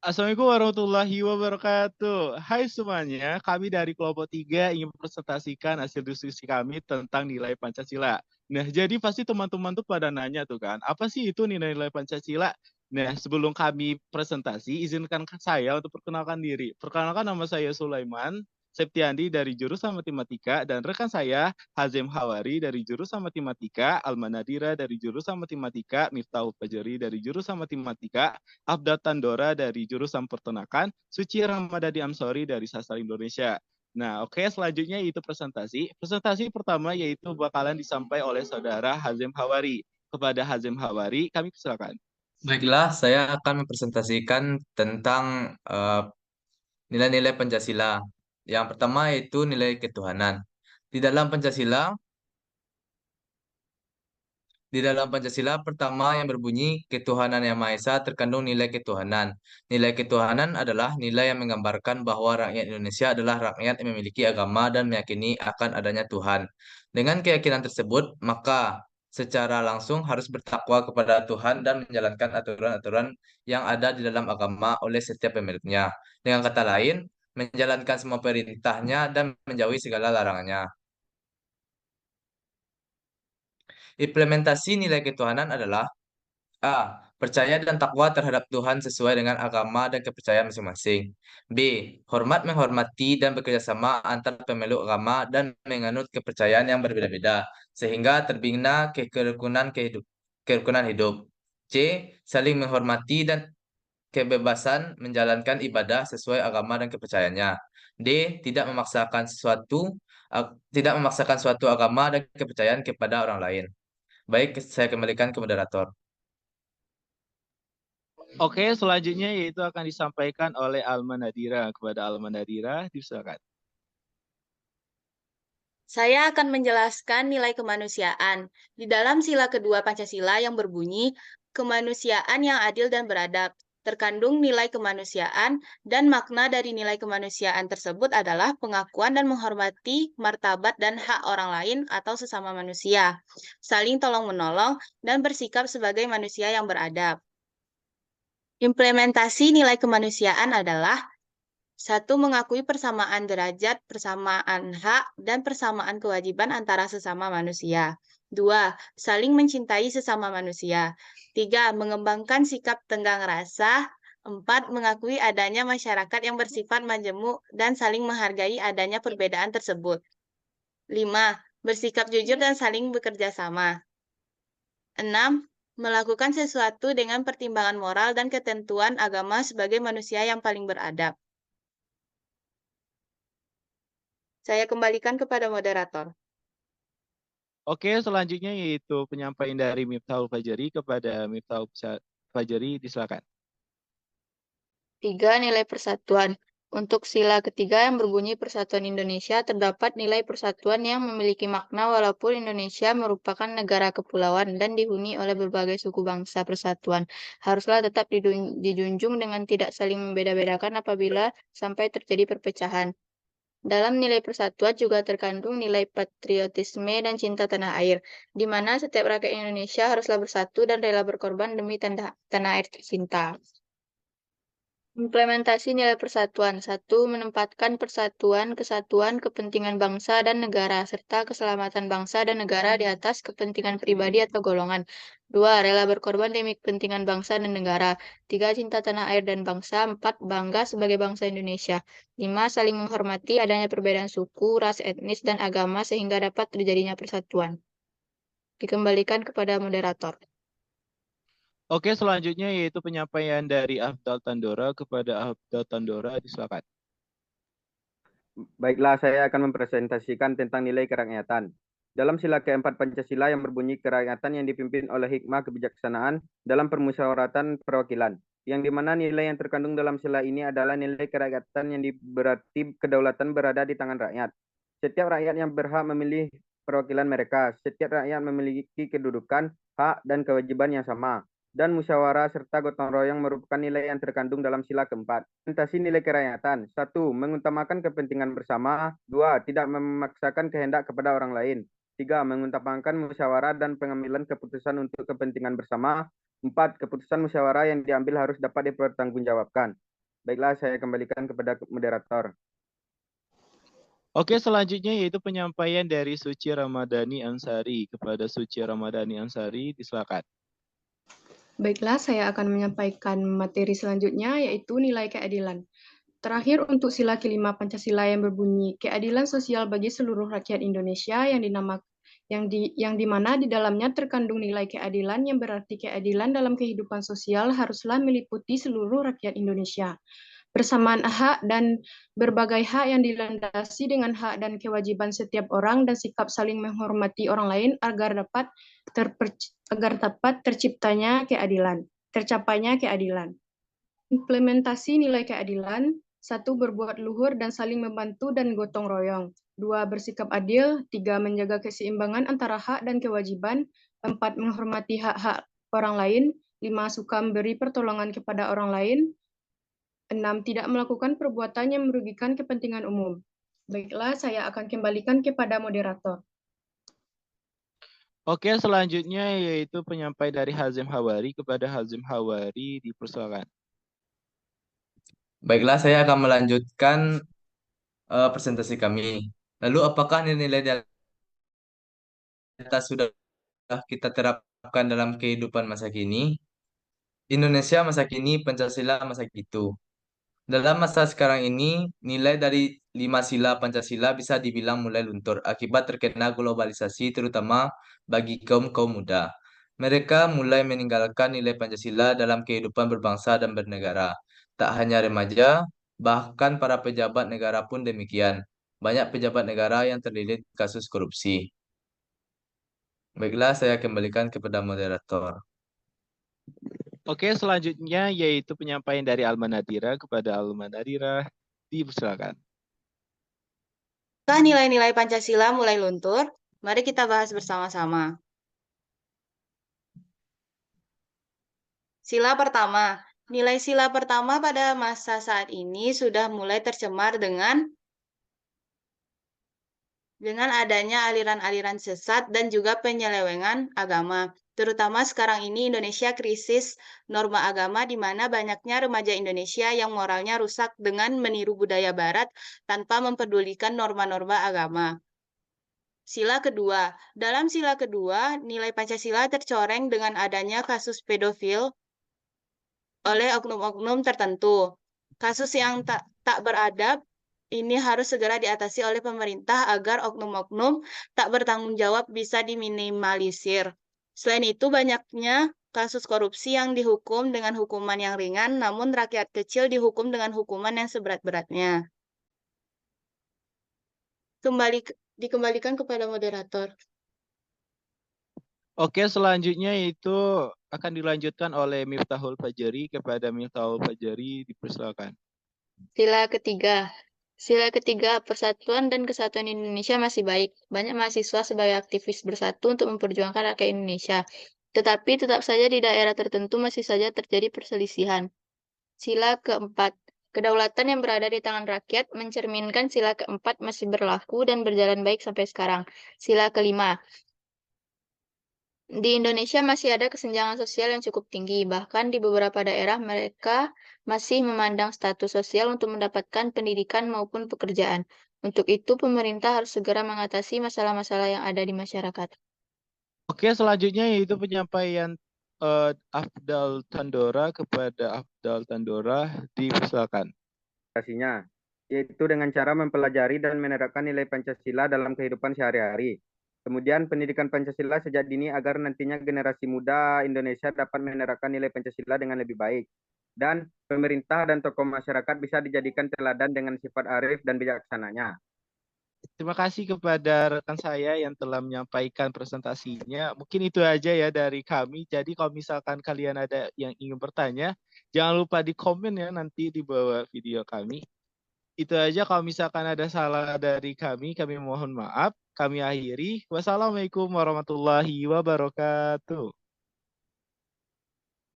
Assalamualaikum warahmatullahi wabarakatuh. Hai semuanya, kami dari kelompok 3 ingin presentasikan hasil diskusi kami tentang nilai Pancasila. Nah, jadi pasti teman-teman tuh pada nanya tuh kan, apa sih itu nilai-nilai Pancasila? Nah, sebelum kami presentasi, izinkan saya untuk perkenalkan diri. Perkenalkan, nama saya Sulaiman Septiandi dari jurusan Matematika, dan rekan saya Hazim Hawari dari jurusan Matematika, Alma Nadira dari jurusan Matematika, Miftahul Fajri dari jurusan Matematika, Abda Tandora dari jurusan Peternakan, Suci Ramadhani Amsori dari Sastra Indonesia. Nah, oke, selanjutnya itu presentasi. Presentasi pertama yaitu bakalan disampaikan oleh saudara Hazim Hawari. Kepada Hazim Hawari, kami persilakan. Baiklah, saya akan mempresentasikan tentang nilai-nilai Pancasila. Yang pertama yaitu nilai ketuhanan. Di dalam Pancasila, di dalam Pancasila pertama yang berbunyi ketuhanan yang Maha Esa terkandung nilai ketuhanan. Nilai ketuhanan adalah nilai yang menggambarkan bahwa rakyat Indonesia adalah rakyat yang memiliki agama dan meyakini akan adanya Tuhan. Dengan keyakinan tersebut, maka secara langsung harus bertakwa kepada Tuhan dan menjalankan aturan-aturan yang ada di dalam agama oleh setiap pemeluknya. Dengan kata lain, menjalankan semua perintahnya dan menjauhi segala larangannya. Implementasi nilai ketuhanan adalah A. Percaya dan takwa terhadap Tuhan sesuai dengan agama dan kepercayaan masing-masing. B. Hormat menghormati dan bekerjasama antar pemeluk agama dan menganut kepercayaan yang berbeda-beda, sehingga terbina kerukunan hidup. C. Saling menghormati dan kebebasan menjalankan ibadah sesuai agama dan kepercayaannya. D. Tidak memaksakan suatu agama dan kepercayaan kepada orang lain. Baik, saya kembalikan ke moderator. Oke, selanjutnya yaitu akan disampaikan oleh Alma Nadira. Kepada Alma Nadira, disilakan. Saya akan menjelaskan nilai kemanusiaan. Di dalam sila kedua Pancasila yang berbunyi, kemanusiaan yang adil dan beradab, terkandung nilai kemanusiaan dan makna dari nilai kemanusiaan tersebut adalah pengakuan dan menghormati martabat dan hak orang lain atau sesama manusia, saling tolong-menolong, dan bersikap sebagai manusia yang beradab. Implementasi nilai kemanusiaan adalah satu, mengakui persamaan derajat, persamaan hak, dan persamaan kewajiban antara sesama manusia. Dua, saling mencintai sesama manusia. Tiga, mengembangkan sikap tenggang rasa. Empat, mengakui adanya masyarakat yang bersifat majemuk dan saling menghargai adanya perbedaan tersebut. Lima, bersikap jujur dan saling bekerja sama. Enam, melakukan sesuatu dengan pertimbangan moral dan ketentuan agama sebagai manusia yang paling beradab. Saya kembalikan kepada moderator. Oke, selanjutnya yaitu penyampaian dari Miftahul Fajri. Kepada Miftahul Fajri, disilakan. 3. Nilai persatuan. Untuk sila ketiga yang berbunyi Persatuan Indonesia, terdapat nilai persatuan yang memiliki makna walaupun Indonesia merupakan negara kepulauan dan dihuni oleh berbagai suku bangsa. Persatuan haruslah tetap dijunjung dengan tidak saling membeda-bedakan apabila sampai terjadi perpecahan. Dalam nilai persatuan juga terkandung nilai patriotisme dan cinta tanah air, di mana setiap rakyat Indonesia haruslah bersatu dan rela berkorban demi tanah air tercinta. Implementasi nilai persatuan. 1. Menempatkan persatuan, kesatuan, kepentingan bangsa dan negara, serta keselamatan bangsa dan negara di atas kepentingan pribadi atau golongan. 2. Rela berkorban demi kepentingan bangsa dan negara. 3. Cinta tanah air dan bangsa. 4. Bangga sebagai bangsa Indonesia. 5. Saling menghormati adanya perbedaan suku, ras, etnis, dan agama sehingga dapat terjadinya persatuan. Dikembalikan kepada moderator. Oke, selanjutnya yaitu penyampaian dari Afdal Tandora. Kepada Afdal Tandora, disilakan. Baiklah, saya akan mempresentasikan tentang nilai kerakyatan. Dalam sila keempat Pancasila yang berbunyi kerakyatan yang dipimpin oleh hikmah kebijaksanaan dalam permusyawaratan perwakilan, yang dimana nilai yang terkandung dalam sila ini adalah nilai kerakyatan yang berarti kedaulatan berada di tangan rakyat. Setiap rakyat yang berhak memilih perwakilan mereka, setiap rakyat memiliki kedudukan, hak, dan kewajiban yang sama, dan musyawarah serta gotong royong merupakan nilai yang terkandung dalam sila keempat. Implementasi nilai kerakyatan. 1. Mengutamakan kepentingan bersama. 2. Tidak memaksakan kehendak kepada orang lain. 3. Mengutamakan musyawarah dan pengambilan keputusan untuk kepentingan bersama. 4. Keputusan musyawarah yang diambil harus dapat dipertanggungjawabkan. Baiklah, saya kembalikan kepada moderator. Oke, selanjutnya yaitu penyampaian dari Suci Ramadhani Ansari. Kepada Suci Ramadhani Ansari, disilakan. Baiklah, saya akan menyampaikan materi selanjutnya, yaitu nilai keadilan. Terakhir, untuk sila kelima Pancasila yang berbunyi, keadilan sosial bagi seluruh rakyat Indonesia yang dimana di dalamnya terkandung nilai keadilan yang berarti keadilan dalam kehidupan sosial haruslah meliputi seluruh rakyat Indonesia. Persamaan hak dan berbagai hak yang dilandasi dengan hak dan kewajiban setiap orang dan sikap saling menghormati orang lain agar dapat tercapainya keadilan. Implementasi nilai keadilan: 1. Berbuat luhur dan saling membantu dan gotong royong. 2. Bersikap adil. 3. Menjaga keseimbangan antara hak dan kewajiban. 4. Menghormati hak-hak orang lain. 5. Suka memberi pertolongan kepada orang lain. 6. Tidak melakukan perbuatan yang merugikan kepentingan umum. Baiklah, saya akan kembalikan kepada moderator. Oke, selanjutnya yaitu penyampaian dari Hazim Hawari. Kepada Hazim Hawari, dipersilakan. Baiklah, saya akan melanjutkan presentasi kami. Lalu, apakah nilai-nilai di atas sudah kita terapkan dalam kehidupan masa kini? Indonesia masa kini, Pancasila masa itu. Dalam masa sekarang ini, nilai dari 5 sila Pancasila bisa dibilang mulai luntur akibat terkena globalisasi terutama bagi kaum-kaum muda. Mereka mulai meninggalkan nilai Pancasila dalam kehidupan berbangsa dan bernegara. Tak hanya remaja, bahkan para pejabat negara pun demikian. Banyak pejabat negara yang terlilit kasus korupsi. Baiklah, saya kembalikan kepada moderator. Oke, selanjutnya yaitu penyampaian dari Alma Nadira. Kepada Alma Nadira, dipersilakan. Setelah nilai-nilai Pancasila mulai luntur, mari kita bahas bersama-sama. Sila pertama. Nilai sila pertama pada masa saat ini sudah mulai tercemar dengan adanya aliran-aliran sesat dan juga penyelewengan agama. Terutama sekarang ini Indonesia krisis norma agama di mana banyaknya remaja Indonesia yang moralnya rusak dengan meniru budaya barat tanpa mempedulikan norma-norma agama. Sila kedua. Dalam sila kedua, nilai Pancasila tercoreng dengan adanya kasus pedofil oleh oknum-oknum tertentu. Kasus yang tak beradab ini harus segera diatasi oleh pemerintah agar oknum-oknum tak bertanggung jawab bisa diminimalisir. Selain itu, banyaknya kasus korupsi yang dihukum dengan hukuman yang ringan, namun rakyat kecil dihukum dengan hukuman yang seberat-beratnya. Dikembalikan kepada moderator. Oke, selanjutnya itu akan dilanjutkan oleh Miftahul Fajri. Kepada Miftahul Fajri, dipersilakan. Sila ketiga. Sila ketiga, persatuan dan kesatuan Indonesia masih baik. Banyak mahasiswa sebagai aktivis bersatu untuk memperjuangkan rakyat Indonesia. Tetapi tetap saja di daerah tertentu masih saja terjadi perselisihan. Sila keempat. Kedaulatan yang berada di tangan rakyat mencerminkan sila keempat masih berlaku dan berjalan baik sampai sekarang. Sila kelima. Di Indonesia masih ada kesenjangan sosial yang cukup tinggi. Bahkan di beberapa daerah mereka masih memandang status sosial untuk mendapatkan pendidikan maupun pekerjaan. Untuk itu, pemerintah harus segera mengatasi masalah-masalah yang ada di masyarakat. Oke, selanjutnya yaitu penyampaian Afdal Tandora. Kepada Afdal Tandora, dipersilakan. Yaitu dengan cara mempelajari dan menerapkan nilai Pancasila dalam kehidupan sehari-hari. Kemudian pendidikan Pancasila sejak dini agar nantinya generasi muda Indonesia dapat menerapkan nilai Pancasila dengan lebih baik. Dan pemerintah dan tokoh masyarakat bisa dijadikan teladan dengan sifat arif dan bijaksananya. Terima kasih kepada rekan saya yang telah menyampaikan presentasinya. Mungkin itu aja ya dari kami. Jadi kalau misalkan kalian ada yang ingin bertanya, jangan lupa di komen ya nanti di bawah video kami. Itu aja, kalau misalkan ada salah dari kami mohon maaf. Kami akhiri. Wassalamualaikum warahmatullahi wabarakatuh.